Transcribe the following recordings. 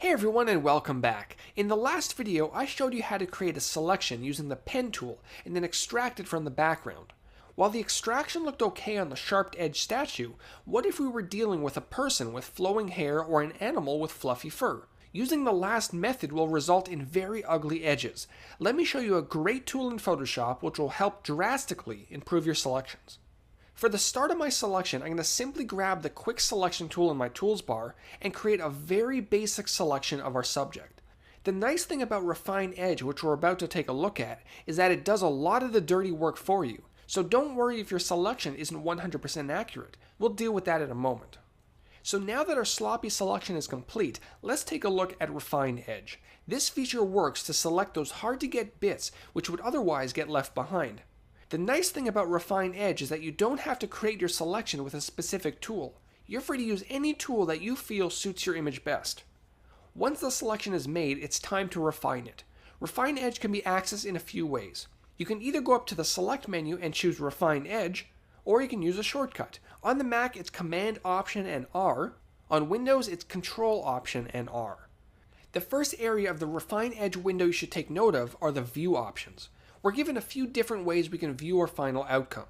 Hey everyone and welcome back. In the last video I showed you how to create a selection using the pen tool and then extract it from the background. While the extraction looked okay on the sharp edge statue, what if we were dealing with a person with flowing hair or an animal with fluffy fur? Using the last method will result in very ugly edges. Let me show you a great tool in Photoshop which will help drastically improve your selections. For the start of my selection, I'm going to simply grab the quick selection tool in my tools bar and create a very basic selection of our subject. The nice thing about RefineEdge, which we're about to take a look at, is that it does a lot of the dirty work for you. So don't worry if your selection isn't 100% accurate. We'll deal with that in a moment. So now that our sloppy selection is complete, let's take a look at RefineEdge. This feature works to select those hard to get bits which would otherwise get left behind. The nice thing about RefineEdge is that you don't have to create your selection with a specific tool. You're free to use any tool that you feel suits your image best. Once the selection is made, it's time to refine it. RefineEdge can be accessed in a few ways. You can either go up to the Select menu and choose RefineEdge, or you can use a shortcut. On the Mac, it's Command Option and R. On Windows, it's Control Option and R. The first area of the RefineEdge window you should take note of are the View options. We're given a few different ways we can view our final outcome.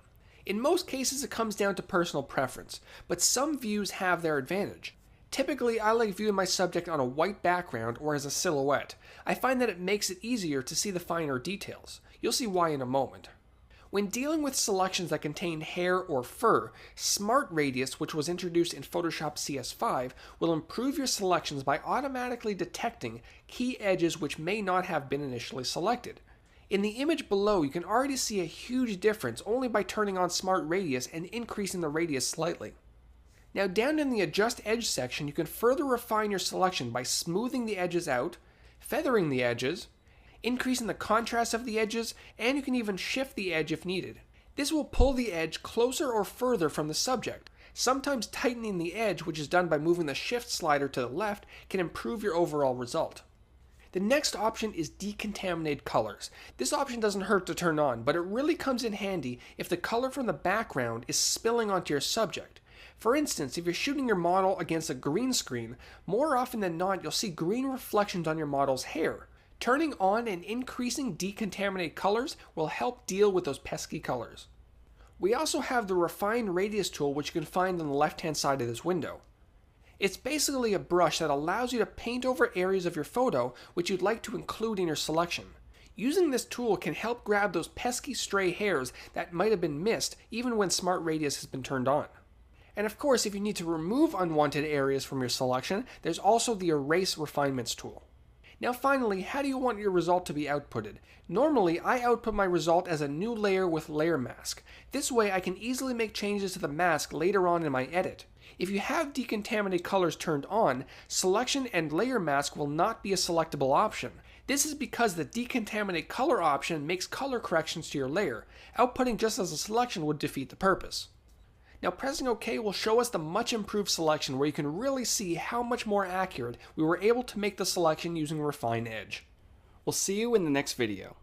In most cases it comes down to personal preference, but some views have their advantage. Typically I like viewing my subject on a white background or as a silhouette. I find that it makes it easier to see the finer details. You'll see why in a moment. When dealing with selections that contain hair or fur, Smart Radius, which was introduced in Photoshop CS5, will improve your selections by automatically detecting key edges which may not have been initially selected. In the image below, you can already see a huge difference only by turning on Smart Radius and increasing the radius slightly. Now down in the Adjust Edge section, you can further refine your selection by smoothing the edges out, feathering the edges, increasing the contrast of the edges, and you can even shift the edge if needed. This will pull the edge closer or further from the subject. Sometimes tightening the edge, which is done by moving the shift slider to the left, can improve your overall result. The next option is Decontaminate Colors. This option doesn't hurt to turn on, but it really comes in handy if the color from the background is spilling onto your subject. For instance, if you're shooting your model against a green screen, more often than not you'll see green reflections on your model's hair. Turning on and increasing Decontaminate Colors will help deal with those pesky colors. We also have the Refine Radius tool, which you can find on the left-hand side of this window. It's basically a brush that allows you to paint over areas of your photo which you'd like to include in your selection. Using this tool can help grab those pesky stray hairs that might have been missed even when Smart Radius has been turned on. And of course, if you need to remove unwanted areas from your selection, there's also the Erase Refinements tool. Now finally, how do you want your result to be outputted? Normally, I output my result as a new layer with Layer Mask. This way I can easily make changes to the mask later on in my edit. If you have Decontaminate Colors turned on, Selection and Layer Mask will not be a selectable option. This is because the Decontaminate Color option makes color corrections to your layer. Outputting just as a selection would defeat the purpose. Now pressing OK will show us the much improved selection where you can really see how much more accurate we were able to make the selection using RefineEdge. We'll see you in the next video.